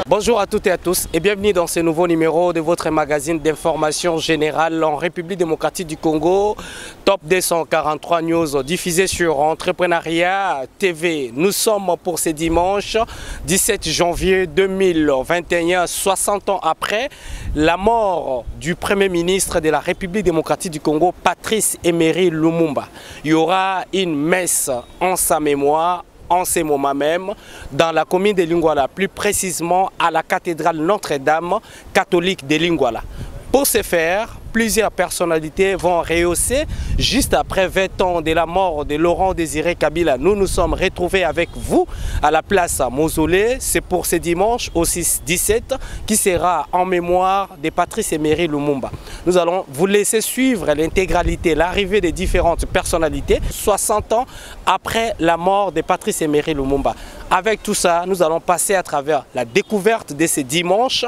Bonjour à toutes et à tous et bienvenue dans ce nouveau numéro de votre magazine d'information générale en République démocratique du Congo, Top 243 News diffusé sur Entrepreneuriat TV. Nous sommes pour ce dimanche 17 janvier 2021, 60 ans après la mort du Premier ministre de la République démocratique du Congo, Patrice Emery Lumumba. Il y aura une messe en sa mémoire en ce moment même dans la commune de Lingouala, plus précisément à la cathédrale Notre-Dame catholique de Lingouala. Pour ce faire, plusieurs personnalités vont rehausser juste après 20 ans de la mort de Laurent Désiré Kabila. Nous nous sommes retrouvés avec vous à la place Mausolée. C'est pour ce dimanche au 6-17 qui sera en mémoire de Patrice Emery Lumumba. Nous allons vous laisser suivre l'intégralité, l'arrivée des différentes personnalités 60 ans après la mort de Patrice Emery Lumumba. Avec tout ça, nous allons passer à travers la découverte de ce dimanche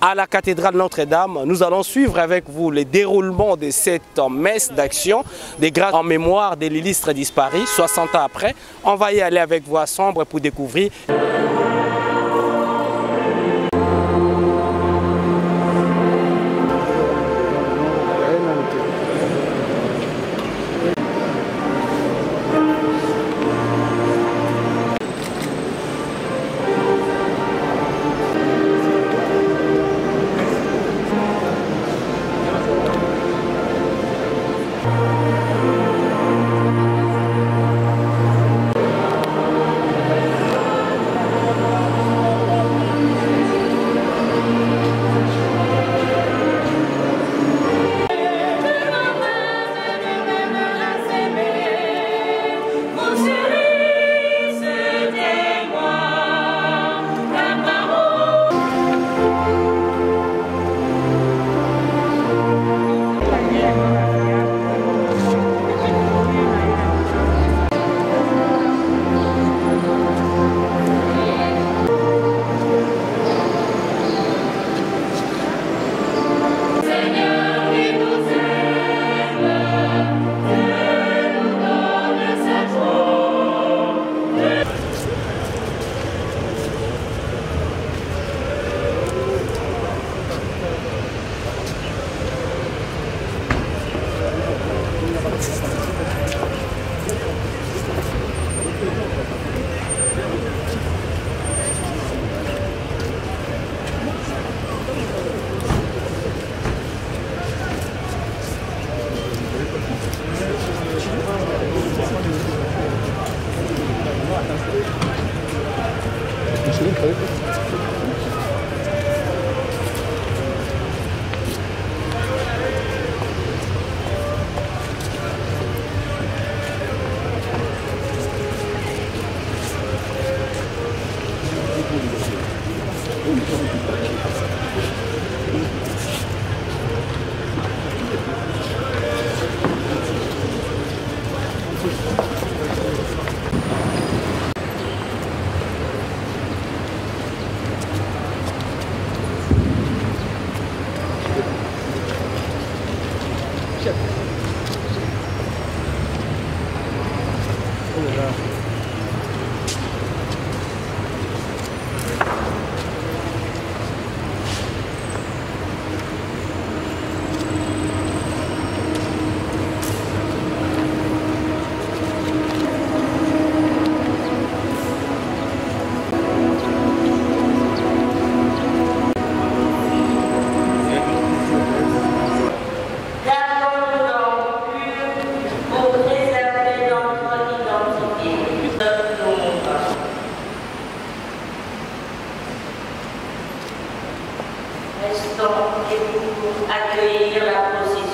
à la cathédrale Notre-Dame. Nous allons suivre avec vous le déroulement de cette messe d'action des grâces en mémoire de l'illustre disparu 60 ans après. On va y aller avec vous ensemble pour découvrir. Accueillir la procession.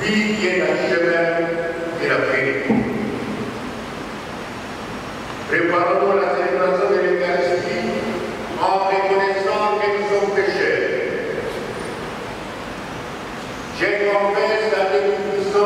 lui qui est le chemin et la vérité. Préparons la célébration de l'Eucharistie en reconnaissant que nous sommes pécheurs. Je confesse avec tout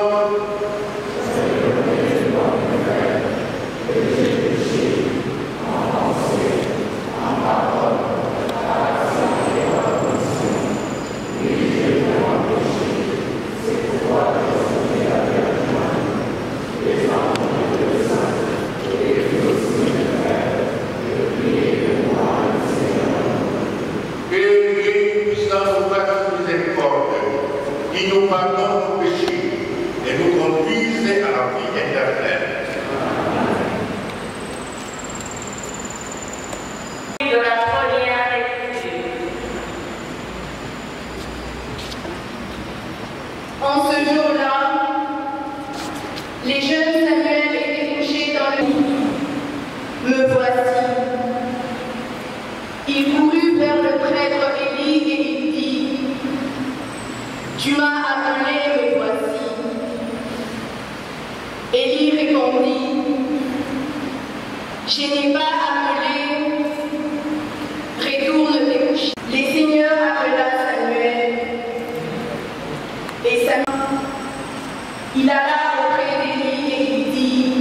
qui nous pardonne nos péchés et nous conduise à la vie éternelle. De la première lecture. En ce jour-là, les jeunes Samuel étaient couchés dans le lit. Me voici. Il courut vers le prêtre Élie et il dit: Tu m'as appelé, me voici. Élie répondit: Je n'ai pas appelé, retourne te coucher. Le Seigneur appela Samuel, et Samuel, il alla auprès d'Élie et il dit: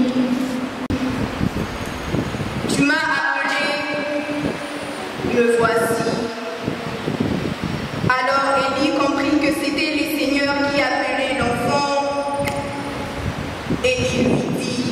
Tu m'as appelé, me voici. Alors Élie comprit que c'était le Seigneur qui appelait l'enfant, et il lui dit: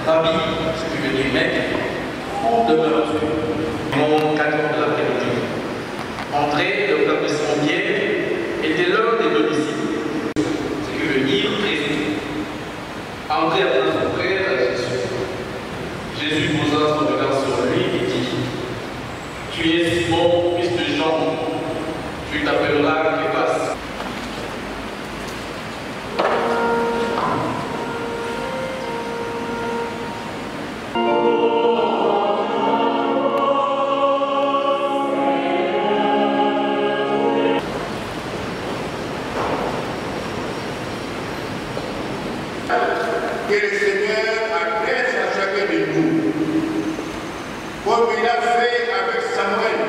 Rabbi, ce qui veut dire maître, où demeures-tu? Mon 4 heures de l'après-midi. Entré, le peuple de son pied était l'un des deux disciples, ce qui veut dire présenter. André appela son frère Jésus. Jésus posa son regard sur lui et dit: Tu es Simon, fils de Jean, tu t'appelleras Képhas. Que le Seigneur adresse à chacun de nous, comme il a fait avec Samuel.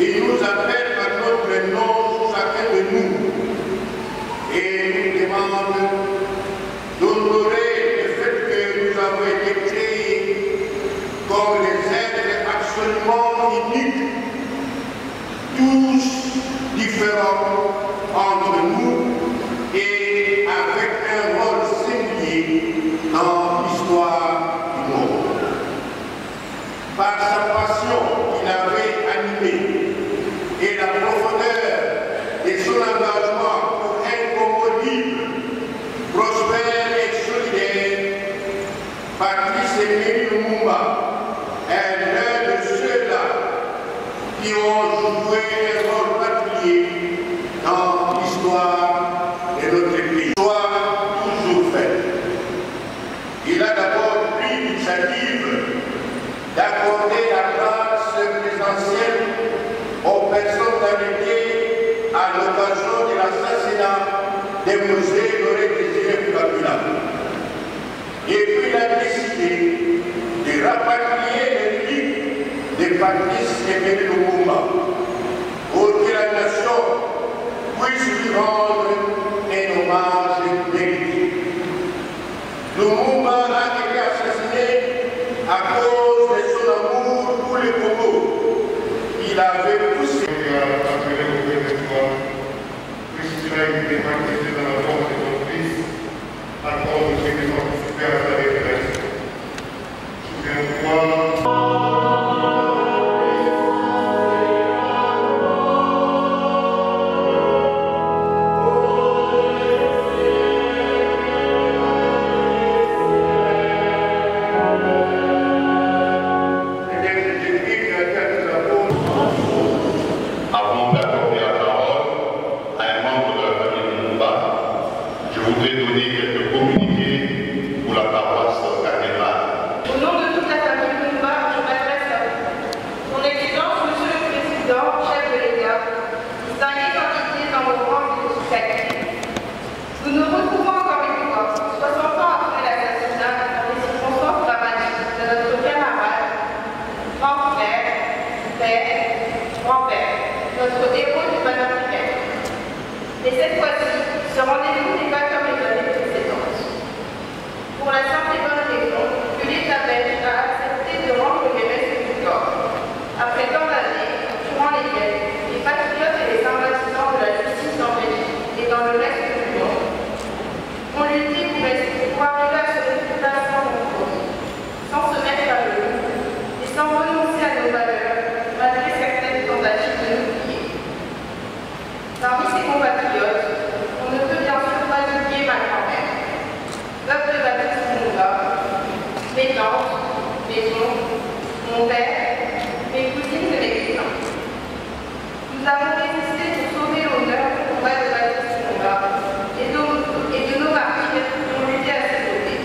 Il nous appelle par notre nom, chacun de nous, et nous demande d'honorer le fait que nous avons été créés comme des êtres absolument uniques, tous différents entre nous et avec un rôle singulier dans l'histoire du monde. Par sa passion qu'il avait animée et la profondeur des musées l'aurait désiré calculable. Et puis il a décidé de rapatrier les reliques des Patrice Emery Lumumba pour que la nation puisse lui rendre un hommage mérité. Lumumba a été assassiné à cause de son amour pour le Congo. Il avait poussé puisqu'il a été baptisé dans la mort de son fils à cause de ce qui ont participé à sa retraite. Souviens-toi. Mais cette fois-ci, ce rendez-vous n'est pas comme les années précédentes. Pour la simple et bonne raison que l'État belge a accepté de rendre les restes du corps, après tant d'années, durant lesquelles les patriotes et les sympathisants de la justice en Belgique et dans le reste du monde ont lutté pour arriver à ce résultat sans cause, sans se mettre à genoux et sans renoncer à nos valeurs, malgré certaines tentatives de nous plier. Parmi ces compatriotes, on ne peut bien sûr pas oublier ma grand-mère, veuve de Patrice Lumumba, mes tantes, mes oncles, mon père, mes cousines et mes cousins. Nous avons résisté pour sauver l'honneur du combat de Patrice Lumumba et de nos martyrs qui ont lutté à ses côtés,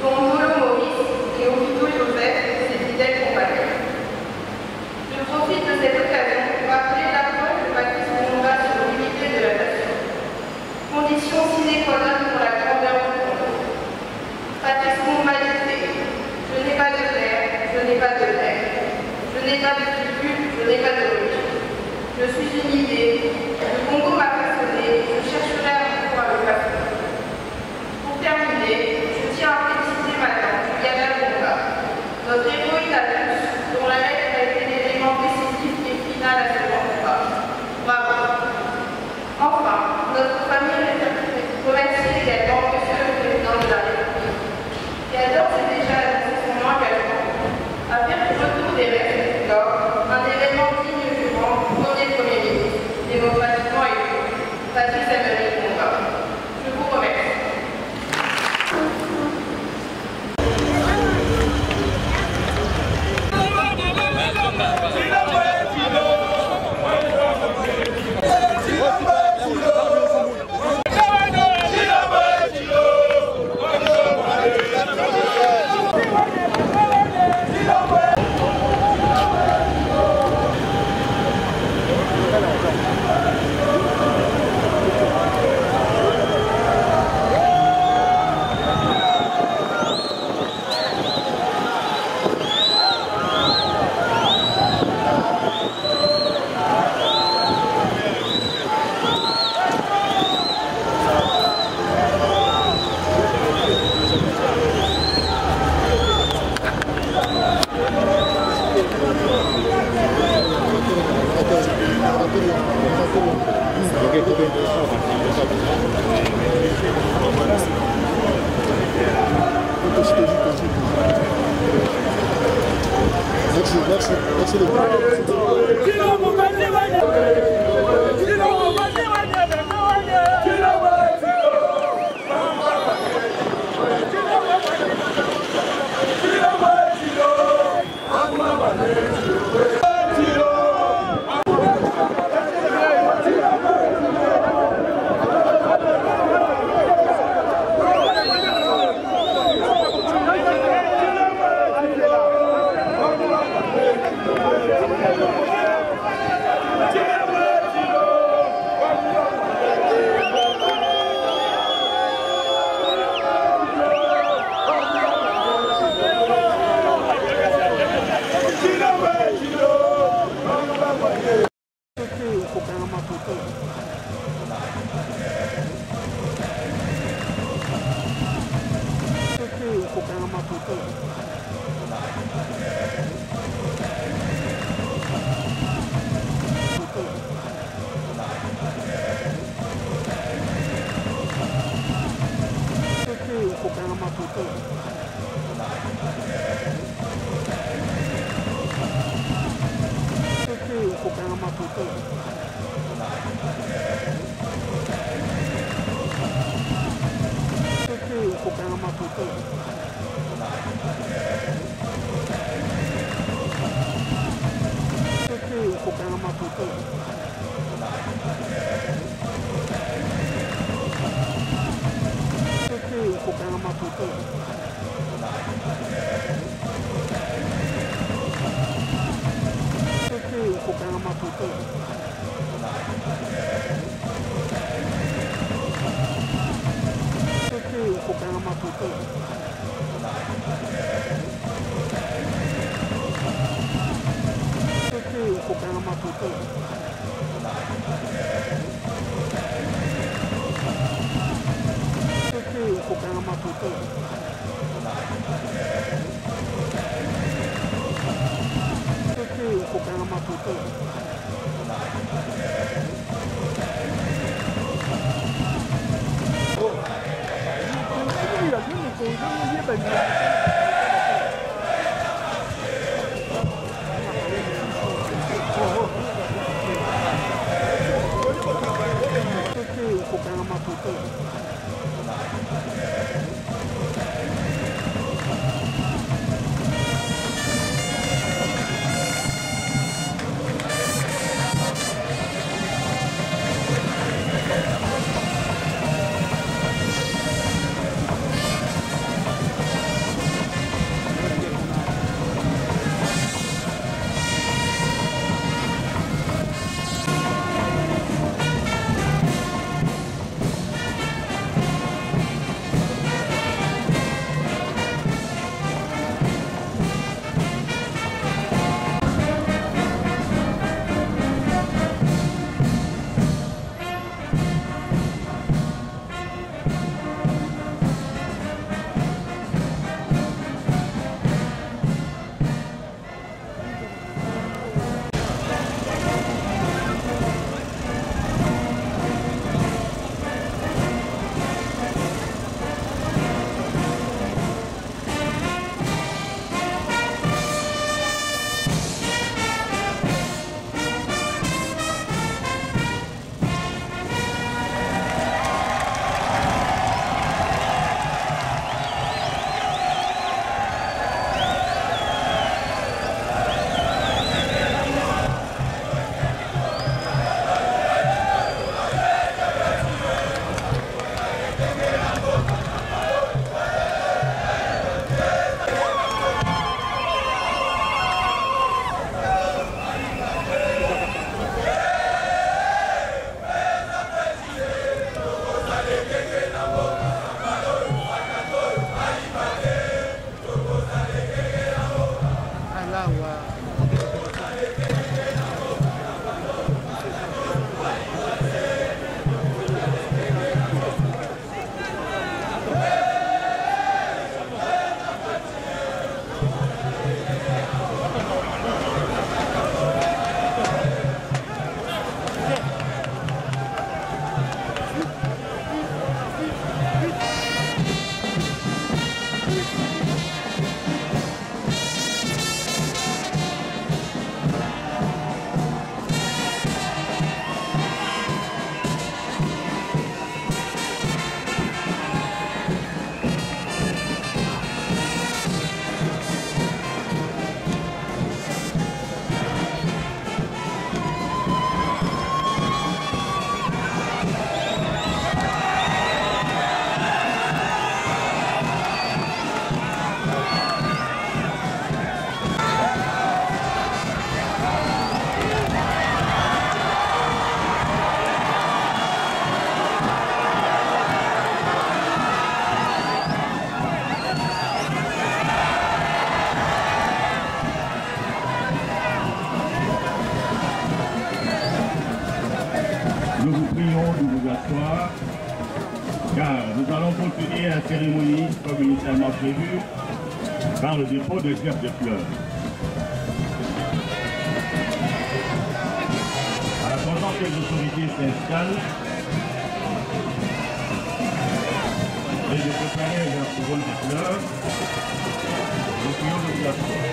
dont Molo Maurice et Oviedo Joseph, ses fidèles compagnons. Je profite de cette occasion pour rappeler l'approche de Patrice Lumumba sur l'unité de la nation, condition sine qua non pour la grandeur du monde. Patrice Lumumba disait: je n'ai pas de terre, je n'ai pas de l'air, je n'ai pas de culture, je n'ai pas de religion. Je suis une idée, le Congo m'a passionné, je chercherai à pouvoir le passionner. Pour terminer, je tiens à féliciter madame Juliana Lumumba, notre héroïne à tous, dont la lettre a été l'élément décisif et final à ce combat. Bravo. Enfin, notre famille remercie également M. le Président de la République, qui a d'ores et déjà annoncé son engagement à faire du retour des restes du corps un événement digne du rang du Premier ministre, démocratiquement élu, Patrice Emery Lumumba. Je vous remercie. Thank you. nous vous prions de vous asseoir, car nous allons continuer la cérémonie comme initialement prévu par le dépôt de gerbes de fleurs. En attendant que les autorités s'installent et de préparer leur couronne de fleurs, nous prions de vous asseoir.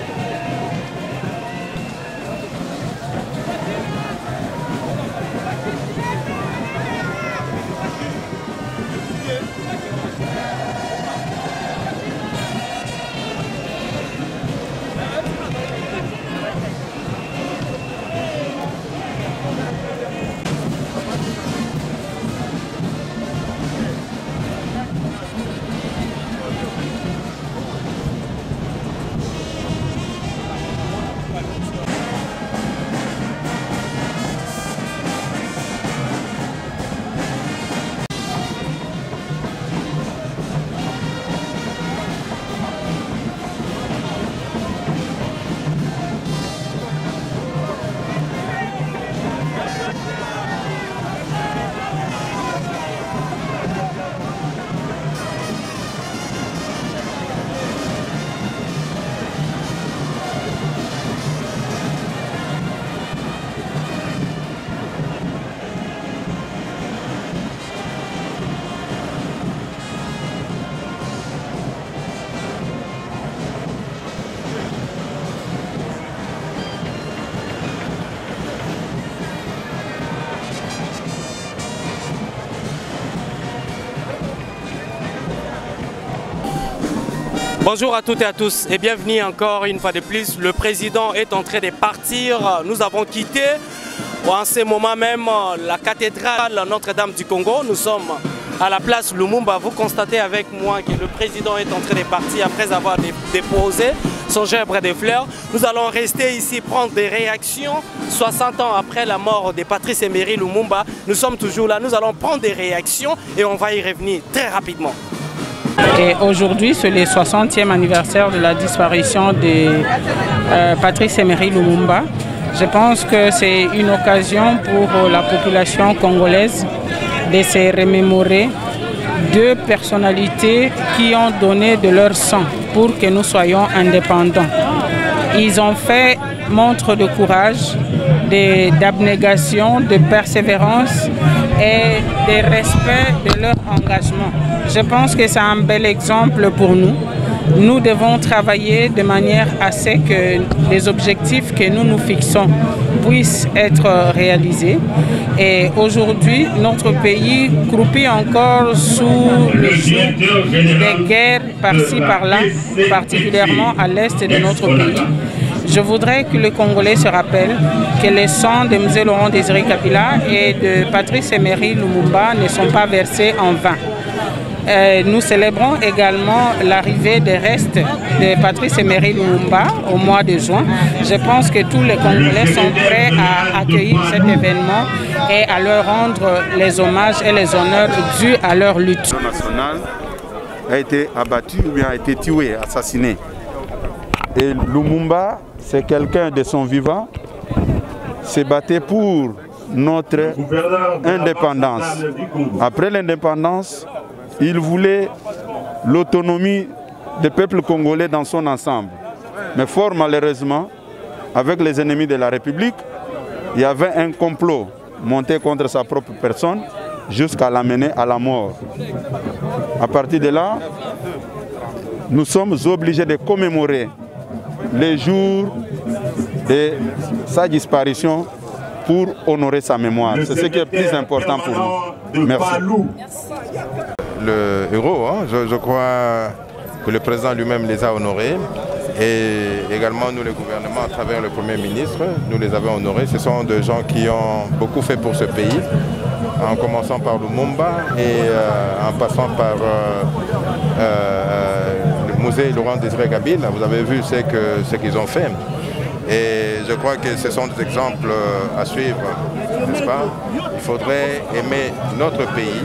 Bonjour à toutes et à tous et bienvenue encore une fois de plus. Le président est en train de partir. Nous avons quitté en ce moment même la cathédrale Notre-Dame du Congo. Nous sommes à la place Lumumba. Vous constatez avec moi que le président est en train de partir après avoir déposé son gerbe de fleurs. Nous allons rester ici prendre des réactions. 60 ans après la mort de Patrice Emery Lumumba, nous sommes toujours là. Nous allons prendre des réactions et on va y revenir très rapidement. Et aujourd'hui, c'est le 60e anniversaire de la disparition de Patrice Emery Lumumba. Je pense que c'est une occasion pour la population congolaise de se remémorer deux personnalités qui ont donné de leur sang pour que nous soyons indépendants. Ils ont fait montre de courage, d'abnégation, de persévérance et de respect de leur engagement. Je pense que c'est un bel exemple pour nous. Nous devons travailler de manière à ce que les objectifs que nous nous fixons puissent être réalisés. Et aujourd'hui, notre pays croupit encore sous le joug des guerres par-ci, par-là, particulièrement à l'est de notre pays. Je voudrais que les Congolais se rappellent que les sangs de M. Laurent Désiré Kabila et de Patrice Emery Lumumba ne sont pas versés en vain. Nous célébrons également l'arrivée des restes de Patrice Emery Lumumba au mois de juin. Je pense que tous les Congolais sont prêts à accueillir cet événement et à leur rendre les hommages et les honneurs dus à leur lutte. Le national a été abattu ou bien a été tué, assassiné. Et Lumumba, c'est quelqu'un de son vivant, s'est battu pour notre indépendance. Après l'indépendance, il voulait l'autonomie des peuples congolais dans son ensemble. Mais fort malheureusement, avec les ennemis de la République, il y avait un complot monté contre sa propre personne jusqu'à l'amener à la mort. À partir de là, nous sommes obligés de commémorer les jours de sa disparition pour honorer sa mémoire. C'est ce qui est le plus important pour nous. Merci. Le héros, hein, je crois que le président lui-même les a honorés et également nous, le gouvernement, à travers le Premier ministre, nous les avons honorés. Ce sont des gens qui ont beaucoup fait pour ce pays, en commençant par Lumumba et en passant par le musée Laurent Désiré Kabila. Vous avez vu ce qu'ils ont fait. Et je crois que ce sont des exemples à suivre, n'est-ce pas? Il faudrait aimer notre pays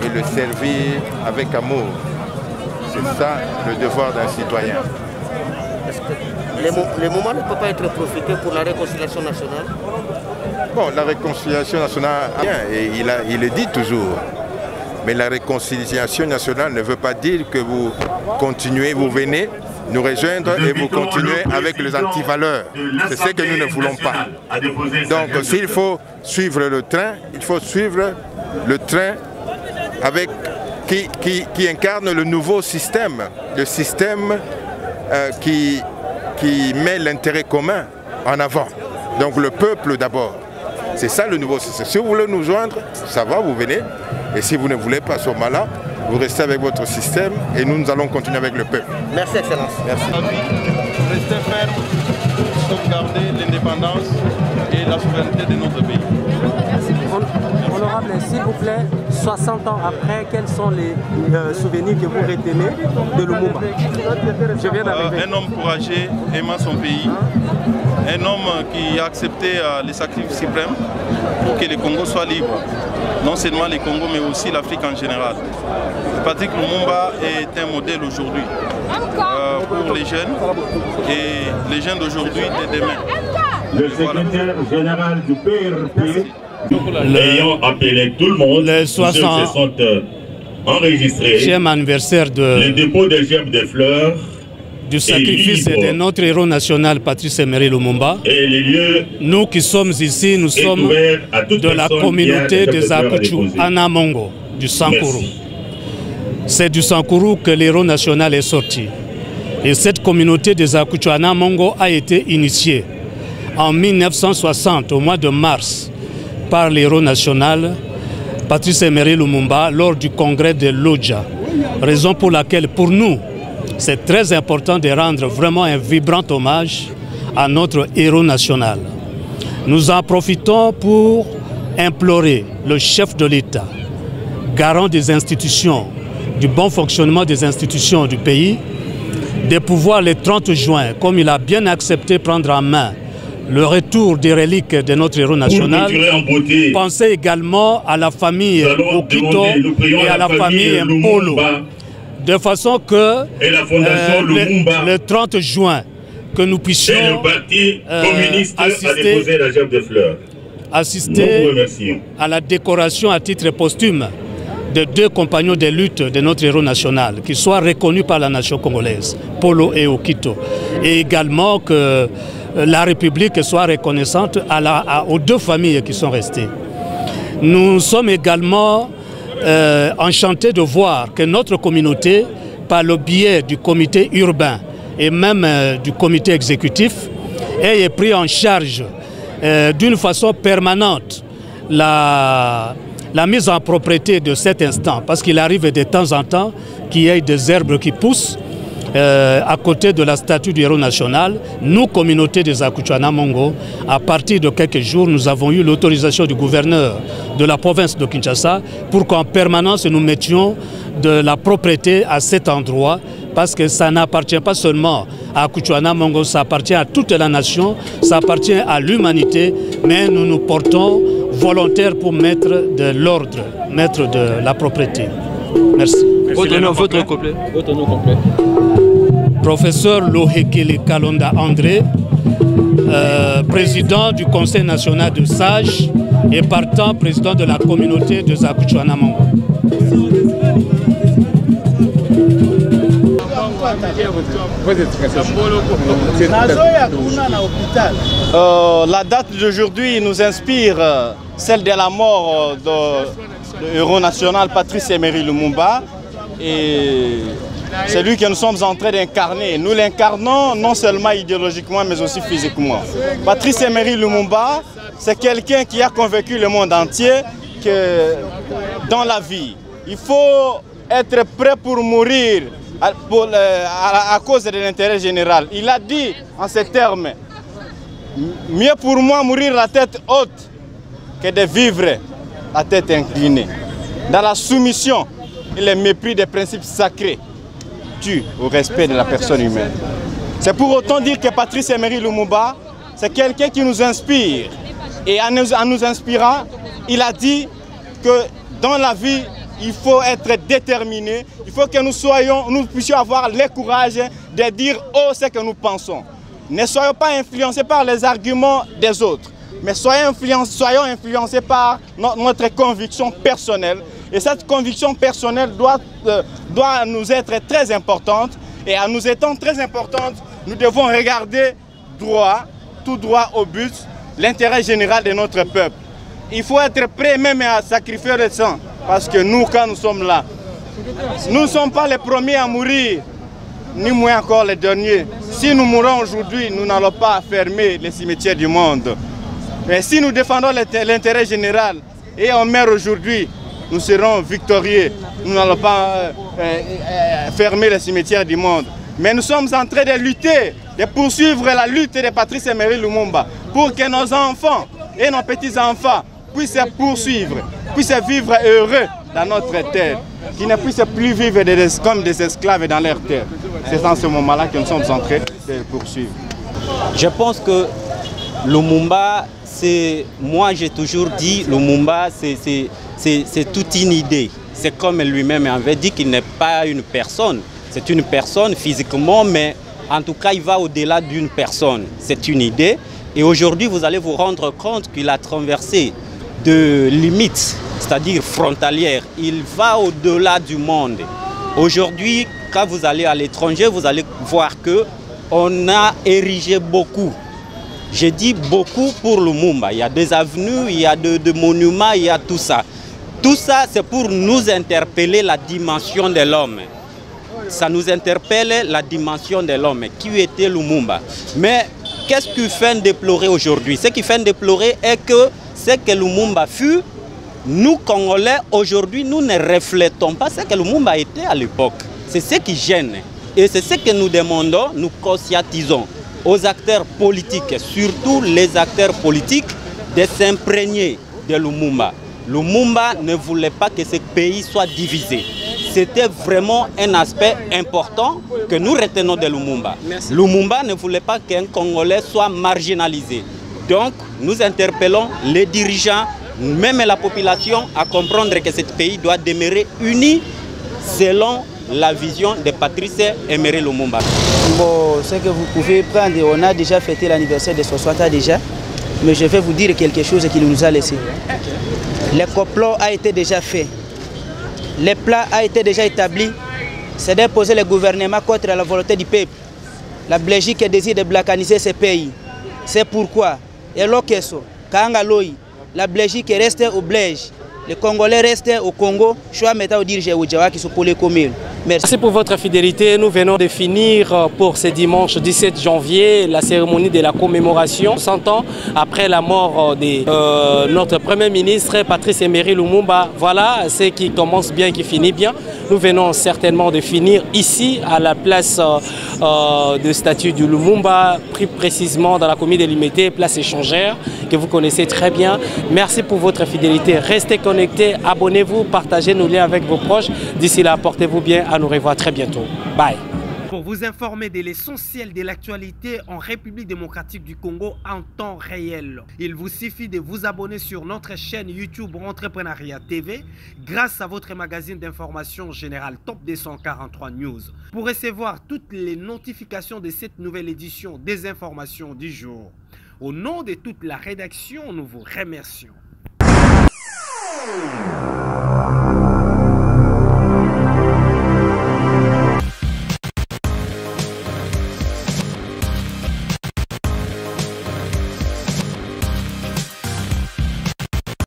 et le servir avec amour. C'est ça le devoir d'un citoyen. Le moment ne peut pas être profité pour la réconciliation nationale? Bon, la réconciliation nationale, et il le dit toujours. Mais la réconciliation nationale ne veut pas dire que vous continuez, vous venez nous rejoindre et vous continuez avec les antivaleurs. C'est ce que nous ne voulons pas. Donc s'il faut suivre le train, il faut suivre le train avec, qui incarne le nouveau système, le système qui met l'intérêt commun en avant. Donc le peuple d'abord. C'est ça le nouveau système. Si vous voulez nous joindre, ça va, vous venez. Et si vous ne voulez pas ce moment-là, vous restez avec votre système et nous allons continuer avec le peuple. Merci, Excellence. Merci. Rester ferme, sauvegarder l'indépendance et la souveraineté de notre pays. Honorable, s'il vous plaît, 60 ans après, quels sont les souvenirs que vous retenez de Lumumba? Je viens d'arriver. Un homme courageux, aimant son pays, un homme qui a accepté les sacrifices suprêmes pour que le Congo soit libre. Non seulement le Congo, mais aussi l'Afrique en général. Patrice Lumumba est un modèle aujourd'hui pour les jeunes et les jeunes d'aujourd'hui et de demain. Le secrétaire général du PRP, ayant appelé tout le monde, les 60 ceux qui sont enregistrés, anniversaire le dépôt des gemmes de fleurs, du sacrifice de notre héros national Patrice Emery Lumumba. Et les lieux, nous qui sommes ici, nous sommes de la communauté des Akuchu, Anamongo, du Sankuru. C'est du Sankuru que l'héros national est sorti. Et cette communauté des Akuchu, Anamongo a été initiée en 1960, au mois de mars, par l'héros national Patrice Emery Lumumba lors du congrès de Lodja. Raison pour laquelle, pour nous, c'est très important de rendre vraiment un vibrant hommage à notre héros national. Nous en profitons pour implorer le chef de l'État, garant des institutions, du bon fonctionnement des institutions du pays, de pouvoir le 30 juin, comme il a bien accepté prendre en main le retour des reliques de notre héros national, pensez également à la famille Okito et à la famille Mpolo, de façon que le 30 juin, que nous puissions assister à la décoration à titre posthume de 2 compagnons de lutte de notre héros national, qui soient reconnus par la nation congolaise, Polo et Okito, et également que la République soit reconnaissante aux 2 familles qui sont restées. Nous sommes également enchantés de voir que notre communauté, par le biais du comité urbain et même du comité exécutif, ait pris en charge d'une façon permanente la mise en propriété de cet instant, parce qu'il arrive de temps en temps qu'il y ait des herbes qui poussent à côté de la statue du héros national. Nous, communauté des Akuchu Anamongo, à partir de quelques jours, nous avons eu l'autorisation du gouverneur de la province de Kinshasa pour qu'en permanence nous mettions de la propriété à cet endroit, parce que ça n'appartient pas seulement à Akuchu Anamongo, ça appartient à toute la nation, ça appartient à l'humanité, mais nous nous portons volontaires pour mettre de l'ordre, mettre de la propriété. Merci. Votre nom complet. Professeur Lohekele Kalonda André, président du Conseil national de sages et partant président de la communauté de Akuchu Anamongo. La date d'aujourd'hui nous inspire celle de la mort de héros national Patrice Emery Lumumba. Et c'est lui que nous sommes en train d'incarner. Nous l'incarnons non seulement idéologiquement mais aussi physiquement. Patrice Emery Lumumba, c'est quelqu'un qui a convaincu le monde entier que dans la vie, il faut être prêt pour mourir à cause de l'intérêt général. Il a dit en ces termes: mieux pour moi mourir la tête haute que de vivre la tête inclinée. Dans la soumission et le mépris des principes sacrés, tue au respect de la personne humaine. C'est pour autant dire que Patrice Emery Lumumba, c'est quelqu'un qui nous inspire. Et en nous inspirant, il a dit que dans la vie, il faut être déterminé, il faut que nous puissions avoir le courage de dire haut ce que nous pensons. Ne soyons pas influencés par les arguments des autres. mais soyons influencés par notre conviction personnelle. Et cette conviction personnelle doit nous être très importante. Et en nous étant très importante, nous devons regarder tout droit au but, l'intérêt général de notre peuple. Il faut être prêt même à sacrifier le sang. Parce que nous, quand nous sommes là, nous ne sommes pas les premiers à mourir, ni moins encore les derniers. Si nous mourons aujourd'hui, nous n'allons pas fermer les cimetières du monde. Mais si nous défendons l'intérêt général et on meurt aujourd'hui, nous serons victorieux. Nous n'allons pas fermer les cimetières du monde. Mais nous sommes en train de lutter, de poursuivre la lutte de Patrice Emery Lumumba pour que nos enfants et nos petits-enfants puissent poursuivre, puissent vivre heureux dans notre terre, qui ne puissent plus vivre comme des esclaves dans leur terre. C'est en ce moment-là que nous sommes en train de poursuivre. Je pense que Lumumba, moi j'ai toujours dit, Lumumba c'est toute une idée. C'est comme lui-même avait dit qu'il n'est pas une personne. C'est une personne physiquement, mais en tout cas il va au-delà d'une personne. C'est une idée. Et aujourd'hui vous allez vous rendre compte qu'il a traversé de limites, c'est-à-dire frontalières. Il va au-delà du monde. Aujourd'hui, quand vous allez à l'étranger, vous allez voir qu'on a érigé beaucoup. J'ai dit beaucoup pour Lumumba. Il y a des avenues, il y a des monuments, il y a tout ça. Tout ça, c'est pour nous interpeller la dimension de l'homme. Ça nous interpelle la dimension de l'homme. Qui était Lumumba? Mais qu'est-ce qui fait déplorer aujourd'hui? Ce qui fait déplorer est que ce que Lumumba fut, nous Congolais, aujourd'hui, nous ne reflétons pas ce que Lumumba était à l'époque. C'est ce qui gêne. Et c'est ce que nous demandons, nous conscientisons aux acteurs politiques, surtout les acteurs politiques, de s'imprégner de Lumumba. Lumumba ne voulait pas que ce pays soit divisé. C'était vraiment un aspect important que nous retenons de Lumumba. Merci. Lumumba ne voulait pas qu'un Congolais soit marginalisé. Donc, nous interpellons les dirigeants, même la population, à comprendre que ce pays doit demeurer uni selon la vision de Patrice Emery Lumumba. Bon, ce que vous pouvez prendre, on a déjà fêté l'anniversaire de 60 ans déjà, mais je vais vous dire quelque chose qu'il nous a laissé. Le complot a été déjà fait. Le plan a été déjà établi. C'est d'imposer le gouvernement contre la volonté du peuple. La Belgique désire de balkaniser ce pays. C'est pourquoi, et l'Okeso, Kangaloi, la Belgique reste au Belge. Les Congolais restent au Congo. Merci pour votre fidélité. Nous venons de finir pour ce dimanche 17 janvier la cérémonie de la commémoration 100 ans après la mort de notre Premier ministre Patrice Emery Lumumba. Voilà ce qui commence bien et qui finit bien. Nous venons certainement de finir ici à la place de statue du Lumumba, plus précisément dans la commune délimitée, place échangère, que vous connaissez très bien. Merci pour votre fidélité. Restez connectés, abonnez-vous, partagez nos liens avec vos proches. D'ici là, portez-vous bien. À nous revoir très bientôt. Bye. Pour vous informer de l'essentiel de l'actualité en République démocratique du Congo en temps réel, il vous suffit de vous abonner sur notre chaîne YouTube Entrepreneuriat TV grâce à votre magazine d'information générale Top 243 News pour recevoir toutes les notifications de cette nouvelle édition des informations du jour. Au nom de toute la rédaction, nous vous remercions.